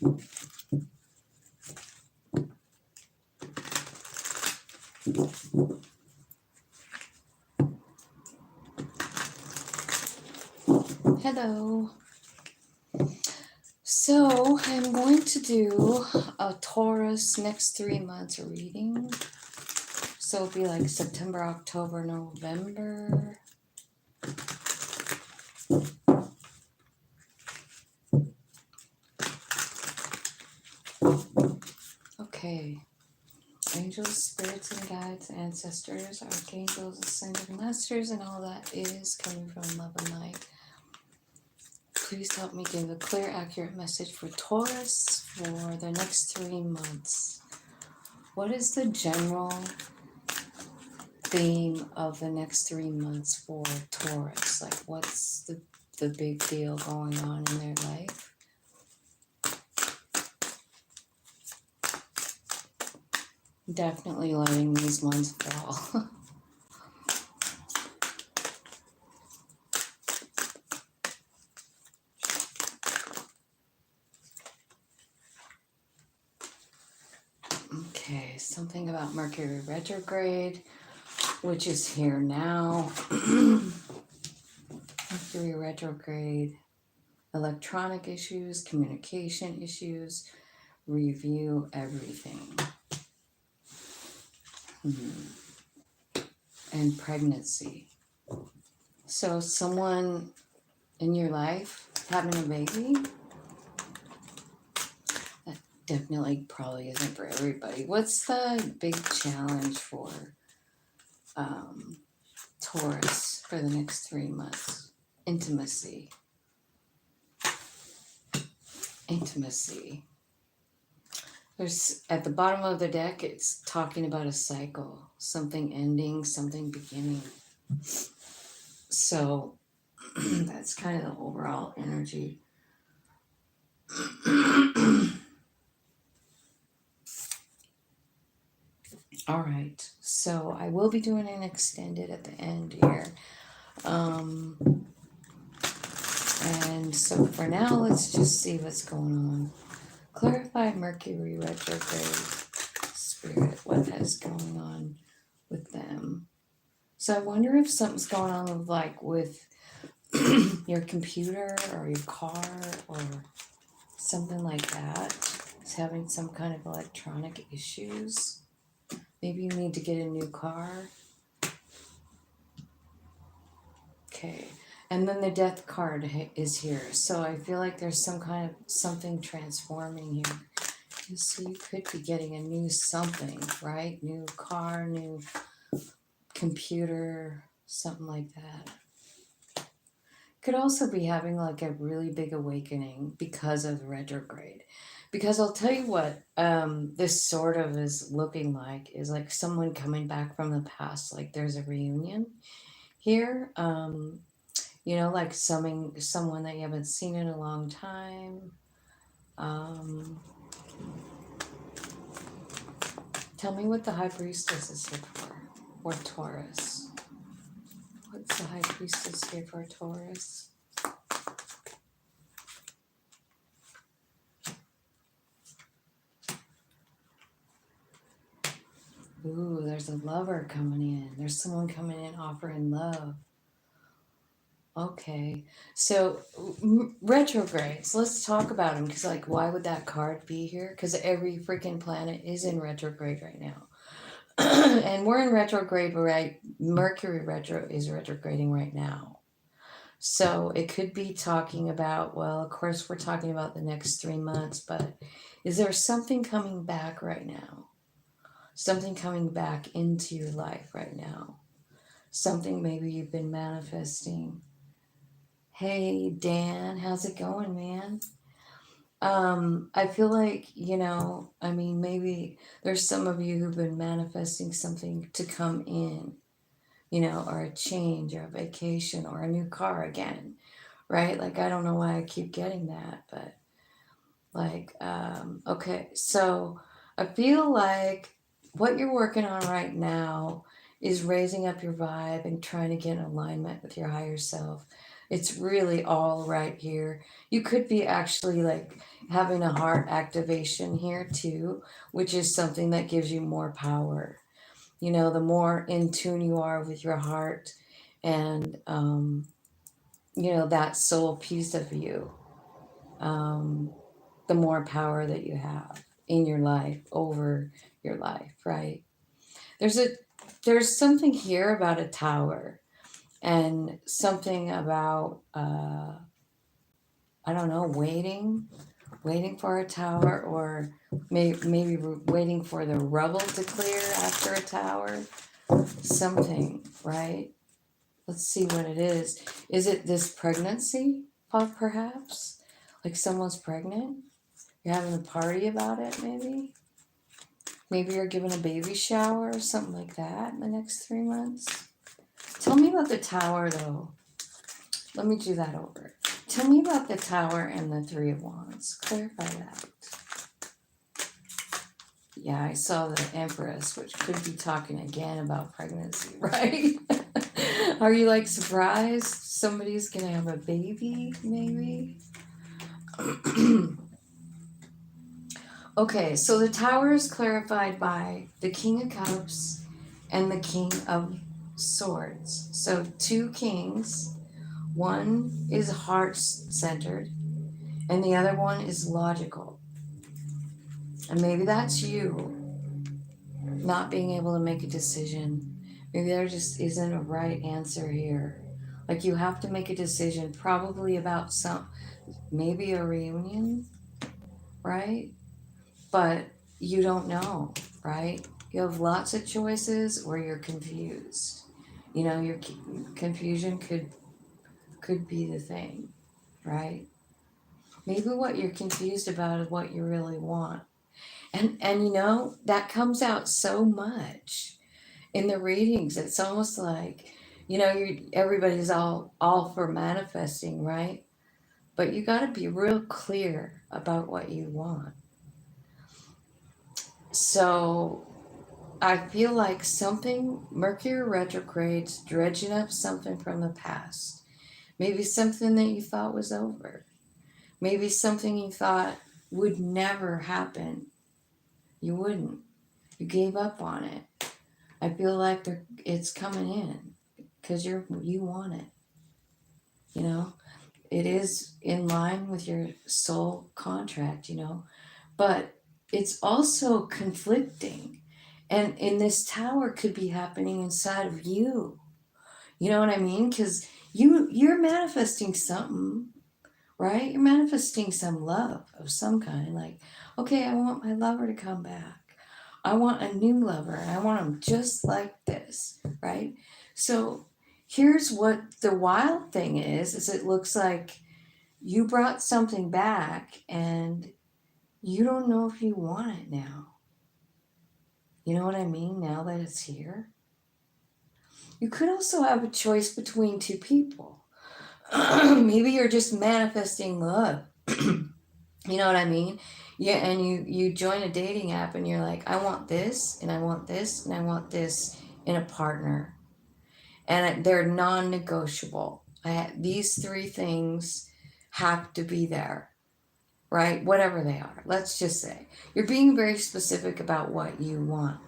Hello. So I'm going to do a Taurus next 3 months reading. So it'll be like September, October, November. Okay. Angels, spirits, and guides, ancestors, archangels, ascended masters, and all that is coming from love and light. Please help me give a clear, accurate message for Taurus for the next 3 months. What is the general theme of the next 3 months for Taurus? Like, what's the big deal going on in their life? Definitely letting these ones fall. Okay, something about Mercury retrograde, which is here now. Mercury retrograde, electronic issues, communication issues, review everything. And pregnancy. So someone in your life having a baby, that definitely probably isn't for everybody. What's the big challenge for Taurus for the next 3 months? Intimacy. There's at the bottom of the deck, it's talking about a cycle, something ending, something beginning. So that's kind of the overall energy. All right, so I will be doing an extended at the end here. And so for now, let's just see what's going on. Clarify Mercury retrograde spirit, what is going on with them. So I wonder if something's going on with your computer or your car or something like that. It's having some kind of electronic issues. Maybe you need to get a new car. Okay. And then the death card is here. So I feel like there's some kind of something transforming here. So you could be getting a new something, right? New car, new computer, something like that. Could also be having like a really big awakening because of the retrograde. Because I'll tell you what this sort of is looking like is like someone coming back from the past. Like there's a reunion here. Like someone that you haven't seen in a long time. Tell me what the High Priestess is here for, or Taurus. What's the High Priestess here for Taurus? Ooh, there's a lover coming in. There's someone coming in offering love. Okay, so retrogrades, let's talk about them, because like, why would that card be here? Because every freaking planet is in retrograde right now. And we're in retrograde, right? Mercury retro is retrograding right now. So it could be talking about, well, of course, we're talking about the next 3 months, but is there something coming back right now? Something coming back into your life right now? Something maybe you've been manifesting. Hey, Dan, how's it going, man? I feel like, maybe there's some of you who've been manifesting something to come in, or a change or a vacation or a new car again, right? Like, I don't know why I keep getting that, but okay, so I feel like what you're working on right now is raising up your vibe and trying to get in alignment with your higher self. It's really all right here. You could be actually like having a heart activation here too, which is something that gives you more power. You know, the more in tune you are with your heart and, you know, that soul piece of you, um, the more power that you have in your life, over your life, right? There's a there's something here about a tower and something about I don't know, waiting for a tower, or maybe waiting for the rubble to clear after a tower. Something, right? Let's see what it is. Is it this pregnancy, perhaps? Like someone's pregnant? You're having a party about it, maybe? Maybe you're giving a baby shower or something like that in the next 3 months. Tell me about the tower, though. Let me do that over. Tell me about the tower and the Three of Wands. Clarify that. Yeah, I saw the Empress, which could be talking again about pregnancy, right? Are you like surprised somebody's gonna have a baby, maybe? Okay, so the tower is clarified by the King of Cups and the King of Swords. So two kings. One is heart centered, and the other one is logical. And maybe that's you not being able to make a decision. Maybe there just isn't a right answer here. Like you have to make a decision, probably about maybe a reunion, right? But you don't know, right? You have lots of choices, or you're confused. You know, your confusion could be the thing, right? Maybe what you're confused about is what you really want. And you know, that comes out so much in the readings. It's almost like, you know, everybody's all for manifesting, right? But you got to be real clear about what you want. So I feel like something, Mercury retrogrades, dredging up something from the past. Maybe something that you thought was over. Maybe something you thought would never happen. You wouldn't. You gave up on it. I feel like it's coming in because you want it. You know, it is in line with your soul contract. You know, but it's also conflicting, and in this tower could be happening inside of you. You know what I mean? Because you're manifesting something, right? You're manifesting some love of some kind. Like, okay, I want my lover to come back. I want a new lover. I want him just like this, right? So here's what the wild thing is it looks like you brought something back and you don't know if you want it now. You know what I mean? Now that it's here. You could also have a choice between two people. Maybe you're just manifesting love. You know what I mean? Yeah, and you join a dating app and you're like, I want this, and I want this, and I want this in a partner, and they're non-negotiable. These three things have to be there, right? Whatever they are. Let's just say you're being very specific about what you want,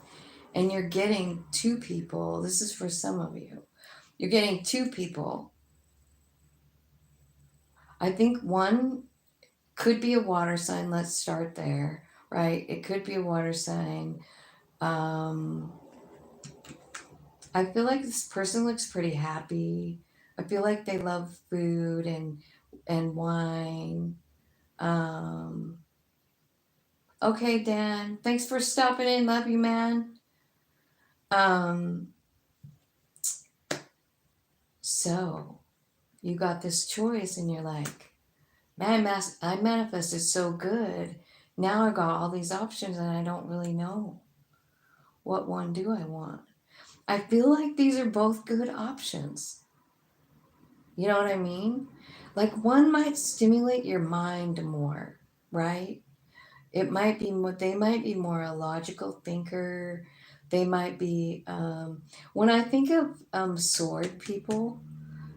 and you're getting two people. This is for some of you. You're getting two people. I think one could be a water sign. Let's start there, right? It could be a water sign. Um, I feel like this person looks pretty happy. I feel like they love food and wine. Um, okay, Dan. Thanks for stopping in. Love you, man. Um, so you got this choice, and you're like, man, I manifested so good. Now I got all these options, and I don't really know what one do I want. I feel like these are both good options. You know what I mean? Like one might stimulate your mind more, right? It might be more, they might be more a logical thinker. They might be, when I think of sword people,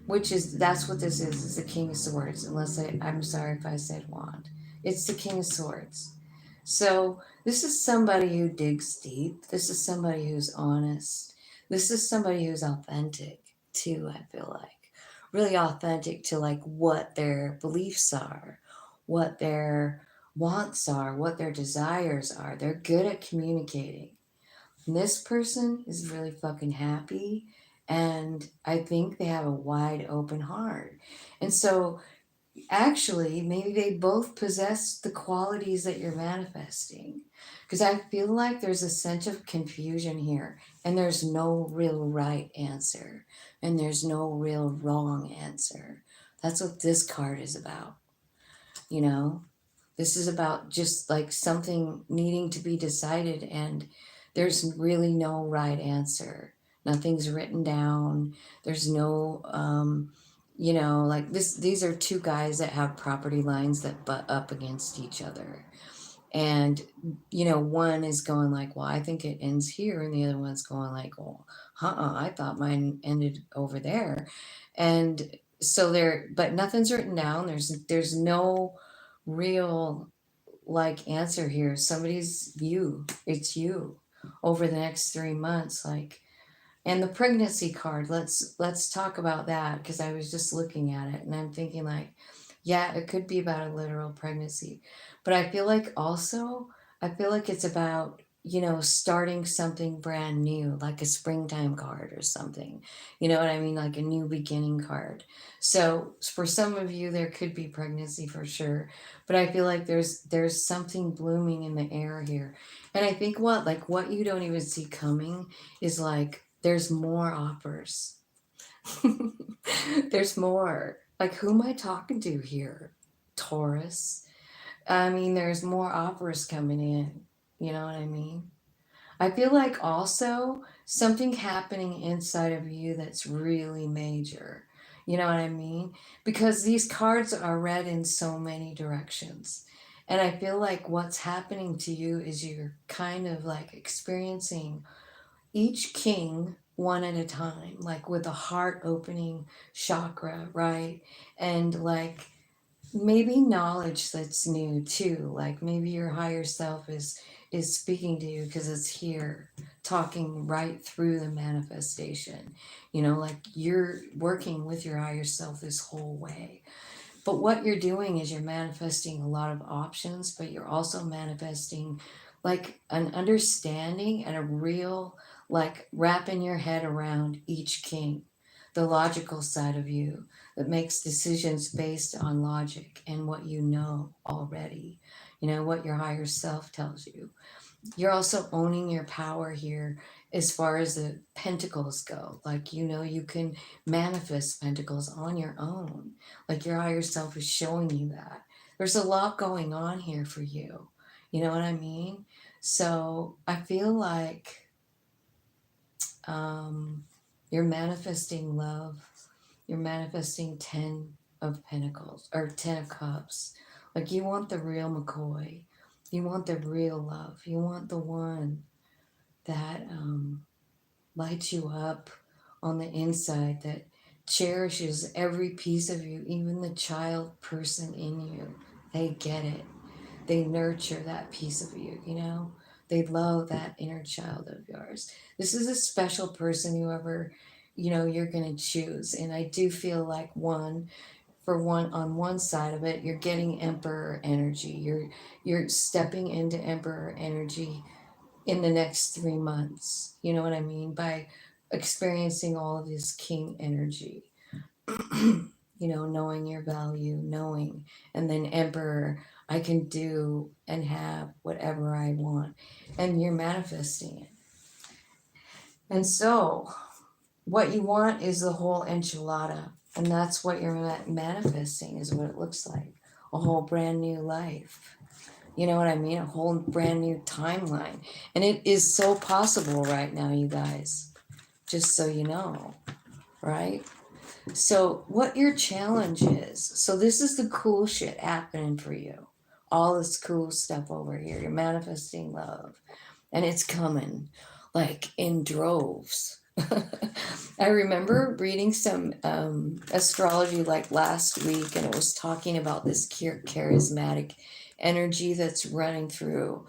which is, that's what this is the King of Swords, unless I'm sorry if I said wand. It's the King of Swords. So this is somebody who digs deep. This is somebody who's honest. This is somebody who's authentic too, I feel like. Really authentic to like what their beliefs are, what their wants are, what their desires are. They're good at communicating. And this person is really fucking happy, and I think they have a wide open heart. And so actually, maybe they both possess the qualities that you're manifesting. Because I feel like there's a sense of confusion here, and there's no real right answer, and there's no real wrong answer. That's what this card is about, you know? This is about just like something needing to be decided, and there's really no right answer. Nothing's written down. There's no, like this. These are two guys that have property lines that butt up against each other, and one is going like, "Well, I think it ends here," and the other one's going like, "Well, I thought mine ended over there," and so but nothing's written down. There's no real like answer here. It's you over the next 3 months, like. And the pregnancy card, let's talk about that, because I was just looking at it and I'm thinking like, yeah, it could be about a literal pregnancy, but I feel like it's about, starting something brand new, like a springtime card or something. You know what I mean? Like a new beginning card. So for some of you there could be pregnancy for sure, but I feel like there's something blooming in the air here. And I think what you don't even see coming is like there's more offers. There's more. Like, who am I talking to here? Taurus. I mean, there's more offers coming in. You know what I mean? I feel like also something happening inside of you that's really major. You know what I mean? Because these cards are read in so many directions. And I feel like what's happening to you is you're kind of like experiencing each king one at a time, like with a heart opening chakra, right? And like maybe knowledge that's new too, like maybe your higher self is speaking to you because it's here talking right through the manifestation, like you're working with your higher self this whole way. But what you're doing is you're manifesting a lot of options, but you're also manifesting like an understanding and a real, like wrapping your head around each king, the logical side of you that makes decisions based on logic and what you know already, what your higher self tells you. You're also owning your power here as far as the pentacles go. Like, you can manifest pentacles on your own. Like, your higher self is showing you that. There's a lot going on here for you. You know what I mean? So I feel like um, you're manifesting love. You're manifesting 10 of Pentacles or 10 of Cups. Like, you want the real McCoy. You want the real love. You want the one that lights you up on the inside, that cherishes every piece of you, even the child person in you. They get it. They nurture that piece of you. They love that inner child of yours. This is a special person, whoever, you're going to choose. And I do feel like on one side of it, you're getting emperor energy. You're stepping into emperor energy in the next 3 months. You know what I mean? By experiencing all of this king energy, knowing your value, knowing, and then emperor, I can do and have whatever I want. And you're manifesting it. And so, what you want is the whole enchilada. And that's what you're manifesting, is what it looks like. A whole brand new life. You know what I mean? A whole brand new timeline. And it is so possible right now, you guys. Just so you know, right? So, what your challenge is. So, this is the cool shit happening for you. All this cool stuff over here. You're manifesting love. And it's coming like in droves. I remember reading some astrology like last week, and it was talking about this charismatic energy that's running through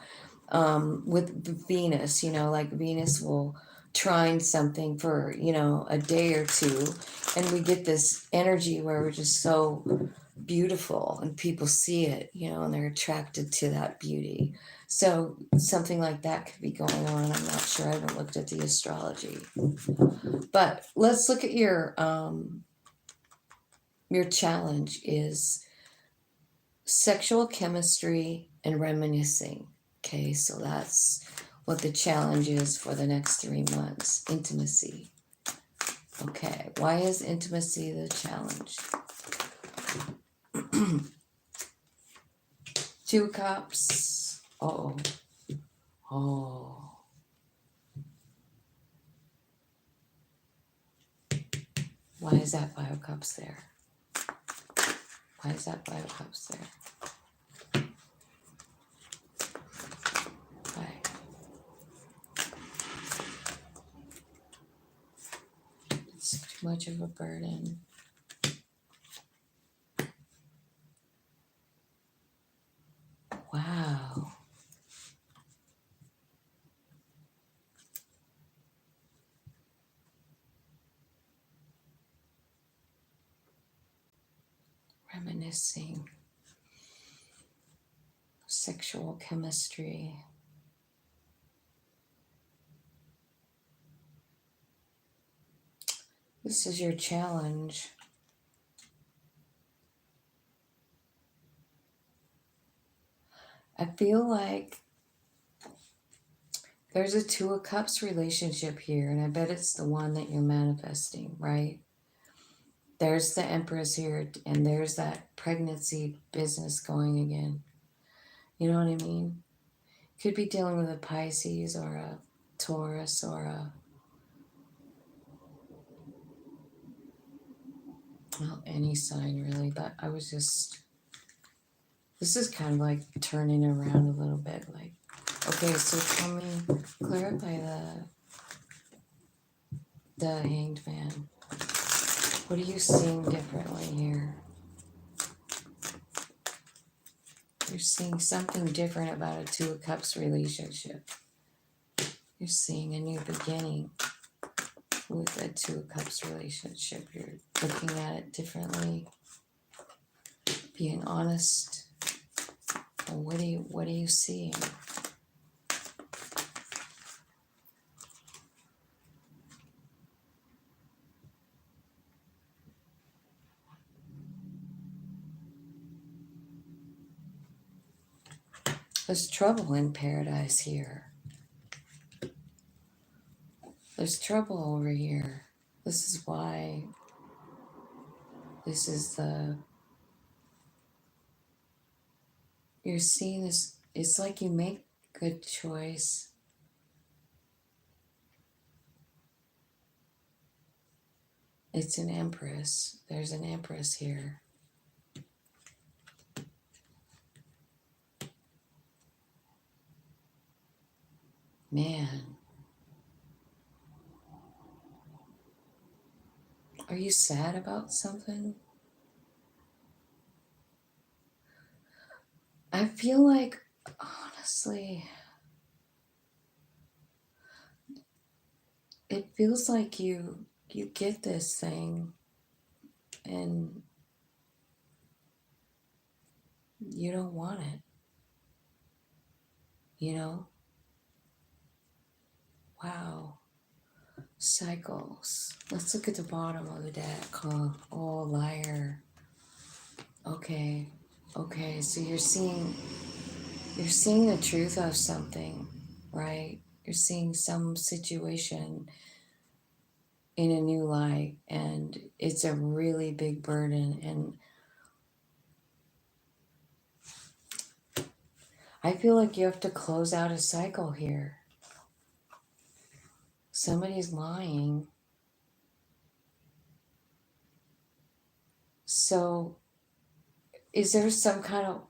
with Venus. Like Venus will trine something for, a day or two, and we get this energy where we're just so beautiful and people see it, and they're attracted to that beauty. So something like that could be going on. I'm not sure. I haven't looked at the astrology. But let's look at your challenge is sexual chemistry and reminiscing. Okay, so that's what the challenge is for the next 3 months. Intimacy. Okay, why is intimacy the challenge? 2 cups. Oh. Why is that 5 of cups there? Why is that 5 of cups there? Why? It's too much of a burden. Wow. Reminiscing. Sexual chemistry. This is your challenge. I feel like there's a 2 of Cups relationship here, and I bet it's the one that you're manifesting, right? There's the Empress here, and there's that pregnancy business going again. You know what I mean? Could be dealing with a Pisces or a Taurus or any sign really, but I was just, this is kind of like turning around a little bit, like, okay, so tell me, clarify the Hanged Man. What are you seeing differently here? You're seeing something different about a 2 of Cups relationship. You're seeing a new beginning with a 2 of Cups relationship. You're looking at it differently, being honest. What are you seeing? There's trouble in paradise here. There's trouble over here. This is why. This is you're seeing this. It's like you make a good choice. It's an Empress. There's an Empress here. Man. Are you sad about something? I feel like, honestly, it feels like you get this thing and you don't want it. You know? Wow. Cycles. Let's look at the bottom of the deck. Oh, liar. Okay. So you're seeing the truth of something, right? You're seeing some situation in a new light, and it's a really big burden. And I feel like you have to close out a cycle here. Somebody's lying. So is there some kind of,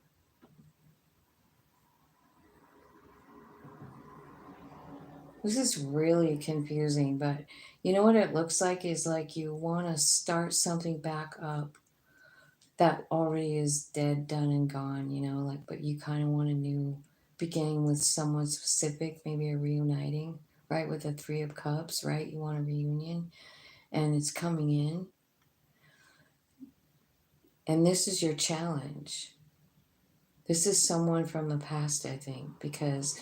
This is really confusing, but you know what it looks like is like you want to start something back up that already is dead, done, and gone, you know, like, but you kind of want a new beginning with someone specific, maybe a reuniting, right? With the Three of Cups, right? You want a reunion and it's coming in. And this is your challenge. This is someone from the past, I think, because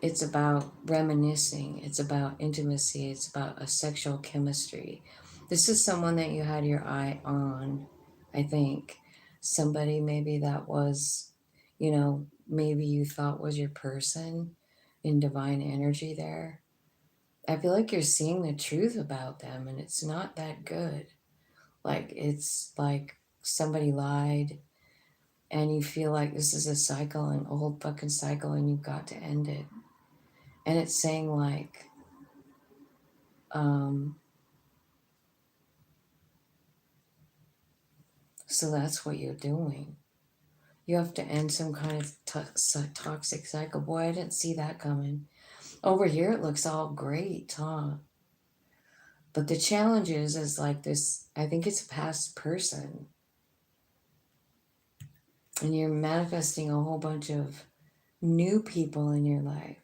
it's about reminiscing, it's about intimacy, it's about a sexual chemistry. This is someone that you had your eye on, I think. Somebody maybe that was, you know, maybe you thought was your person in divine energy there. I feel like you're seeing the truth about them and it's not that good. Like, it's like somebody lied and you feel like this is a cycle, an old fucking cycle, and you've got to end it. And it's saying like, um, so that's what you're doing. You have to end some kind of toxic cycle. Boy, I didn't see that coming. Over here, it looks all great, huh? But the challenge is like this. I think it's a past person, and you're manifesting a whole bunch of new people in your life.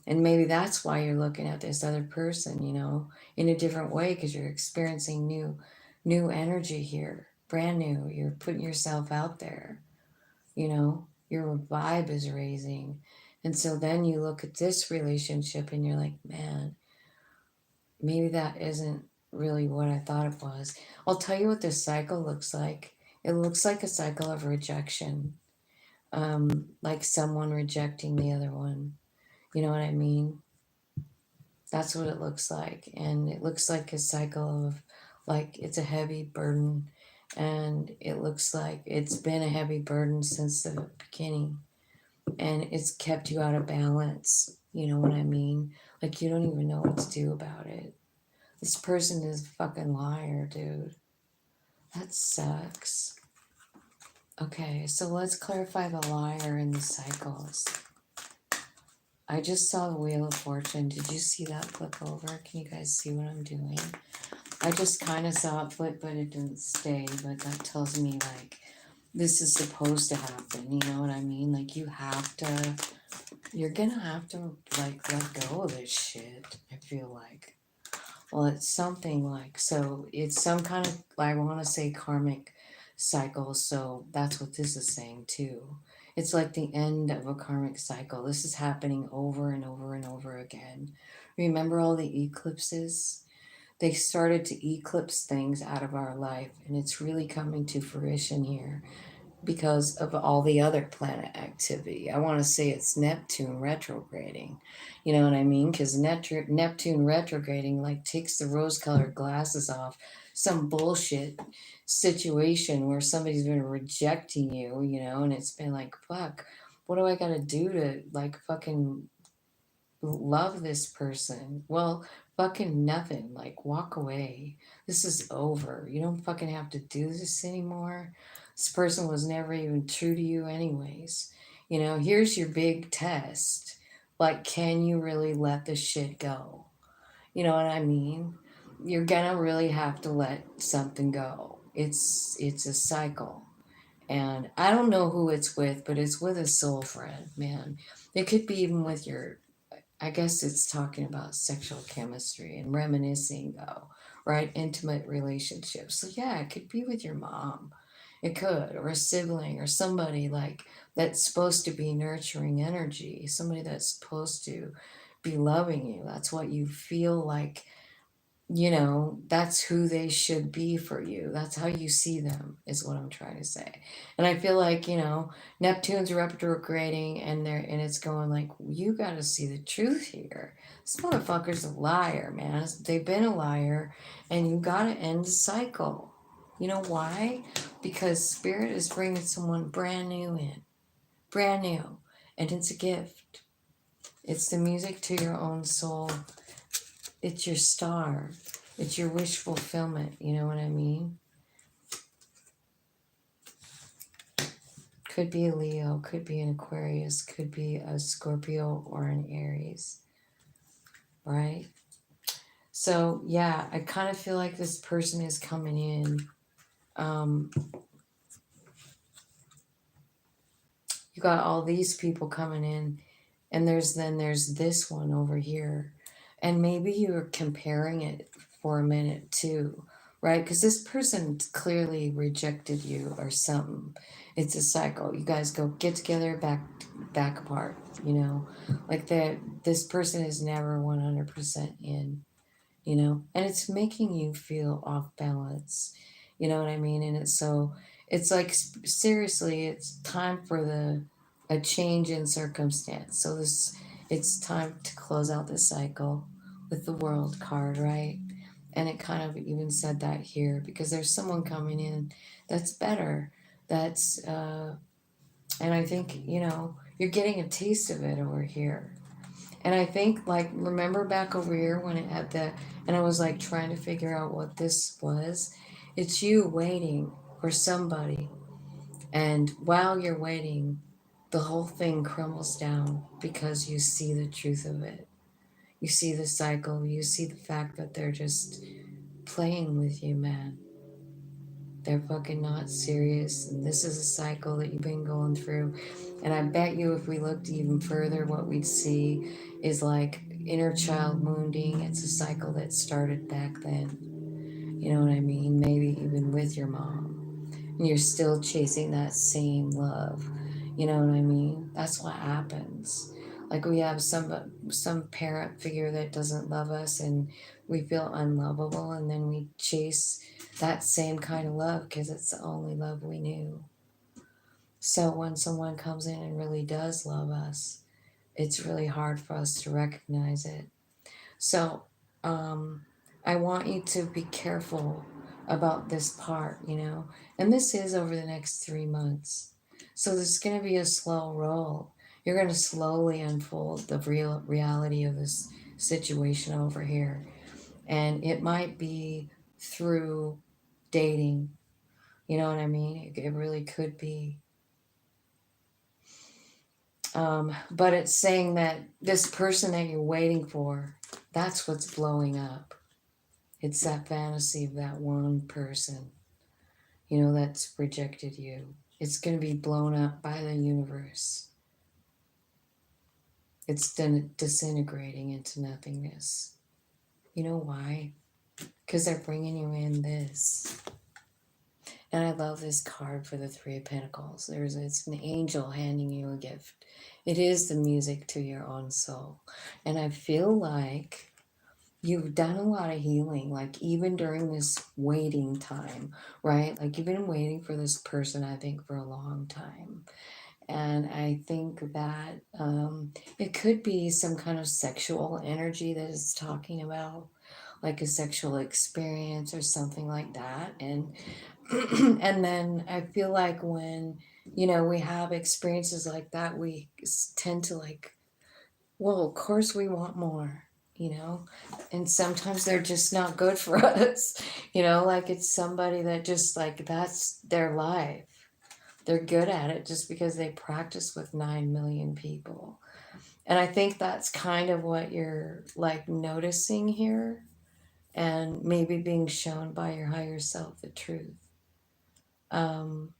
And maybe that's why you're looking at this other person, you know, in a different way because you're experiencing new energy here, brand new. You're putting yourself out there, you know, your vibe is raising. And so then you look at this relationship and you're like, man, maybe that isn't really what I thought it was. I'll tell you what this cycle looks like. It looks like a cycle of rejection, like someone rejecting the other one. You know what I mean? That's what it looks like. And it looks like a cycle of, like, it's a heavy burden. And it looks like it's been a heavy burden since the beginning. And it's kept you out of balance. You know what I mean? Like, you don't even know what to do about it. This person is a fucking liar, dude. That sucks. Okay, so let's clarify the liar in the cycles. I just saw the Wheel of Fortune. Did you see that flip over? Can you guys see what I'm doing? I just kind of saw it flip, but it didn't stay. But that tells me, like, this is supposed to happen. You know what I mean? Like, you're gonna have to, like, let go of this shit, I feel like. Well, it's something like, so it's some kind of, I want to say karmic cycle. So that's what this is saying too. It's like the end of a karmic cycle. This is happening over and over and over again. Remember all the eclipses? They started to eclipse things out of our life, and it's really coming to fruition here because of all the other planet activity. I want to say it's Neptune retrograding. You know what I mean? Because Neptune retrograding like takes the rose-colored glasses off some bullshit situation where somebody's been rejecting you, you know, and it's been like, fuck, what do I gotta do to like fucking love this person? Well, fucking nothing. Like, walk away. This is over. You don't fucking have to do this anymore. This person was never even true to you, anyways. You know, here's your big test. Like, can you really let this shit go? You know what I mean? You're gonna really have to let something go. It's a cycle. And I don't know who it's with, but it's with a soul friend, man. It could be even with your, I guess it's talking about sexual chemistry and reminiscing, though, right? Intimate relationships. So, yeah, it could be with your mom. It could, or a sibling, or somebody like that's supposed to be nurturing energy, somebody that's supposed to be loving you. That's what you feel like, you know, that's who they should be for you. That's how you see them, is what I'm trying to say. And I feel like, you know, Neptune's retrograding and it's going like, you got to see the truth here. This motherfucker's a liar, man. They've been a liar, and you got to end the cycle. You know why? Because Spirit is bringing someone brand new in, brand new, and it's a gift. It's the music to your own soul. It's your star. It's your wish fulfillment. You know what I mean? Could be a Leo, could be an Aquarius, could be a Scorpio or an Aries. right? So yeah, I kind of feel like this person is coming in. Um, you got all these people coming in, and there's this one over here, and maybe you're comparing it for a minute too, right? Because this person clearly rejected you or something. It's a cycle. You guys go get together, back apart. You know, like that. This person is never 100% in. You know, and it's making you feel off balance. You know what I mean? And it's like seriously, it's time for the a change in circumstance. So this it's time to close out this cycle with the World card, right? And it kind of even said that here because there's someone coming in that's better. That's and I think, you know, you're getting a taste of it over here. And I think, like, remember back over here when it had the, and I was like trying to figure out what this was? It's you waiting for somebody. And while you're waiting, the whole thing crumbles down because you see the truth of it. You see the cycle. You see the fact that they're just playing with you, man. They're fucking not serious. And this is a cycle that you've been going through. And I bet you if we looked even further, what we'd see is like inner child wounding. It's a cycle that started back then. You know what I mean? Maybe even with your mom. And you're still chasing that same love. You know what I mean? That's what happens. Like we have some parent figure that doesn't love us and we feel unlovable and then we chase that same kind of love because it's the only love we knew. So when someone comes in and really does love us, it's really hard for us to recognize it. So I want you to be careful about this part, you know, and this is over the next 3 months. So there's going to be a slow roll. You're going to slowly unfold the real reality of this situation over here. And it might be through dating. You know what I mean? It really could be. But it's saying that this person that you're waiting for, that's what's blowing up. It's that fantasy of that one person, you know, that's rejected you. It's going to be blown up by the universe. It's disintegrating into nothingness. You know why? Because they're bringing you in this. And I love this card for the Three of Pentacles. It's an angel handing you a gift. It is the music to your own soul. And I feel like you've done a lot of healing, like even during this waiting time, right? Like you've been waiting for this person, I think, for a long time. And I think that it could be some kind of sexual energy that it's talking about, like a sexual experience or something like that. And and then I feel like when, you know, we have experiences like that, we tend to like, well, of course we want more, you know, and sometimes they're just not good for us, you know, like it's somebody that just like that's their life. They're good at it just because they practice with 9 million people. And I think that's kind of what you're like noticing here and maybe being shown by your higher self the truth. Um,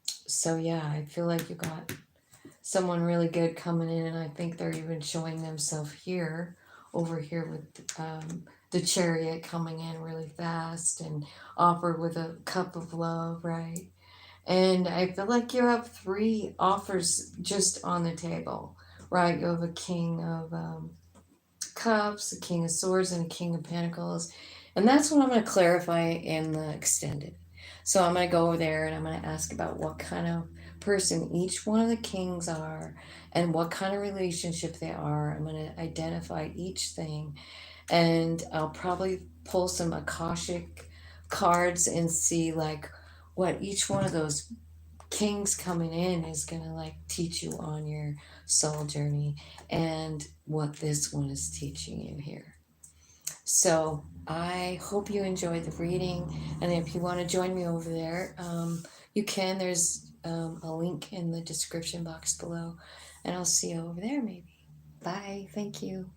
so yeah, I feel like you got someone really good coming in, and I think they're even showing themselves here, over here with the chariot coming in really fast and offered with a cup of love, right? And I feel like you have three offers just on the table, right? You have a king of cups, a king of swords, and a king of pentacles. And that's what I'm going to clarify in the extended. So I'm going to go over there and I'm going to ask about what kind of person each one of the kings are and what kind of relationship they are. I'm going to identify each thing and I'll probably pull some Akashic cards and see like what each one of those kings coming in is going to like teach you on your soul journey and what this one is teaching you here. So I hope you enjoyed the reading, and if you want to join me over there, you can. There's a link in the description box below, and I'll see you over there maybe. Bye. Thank you.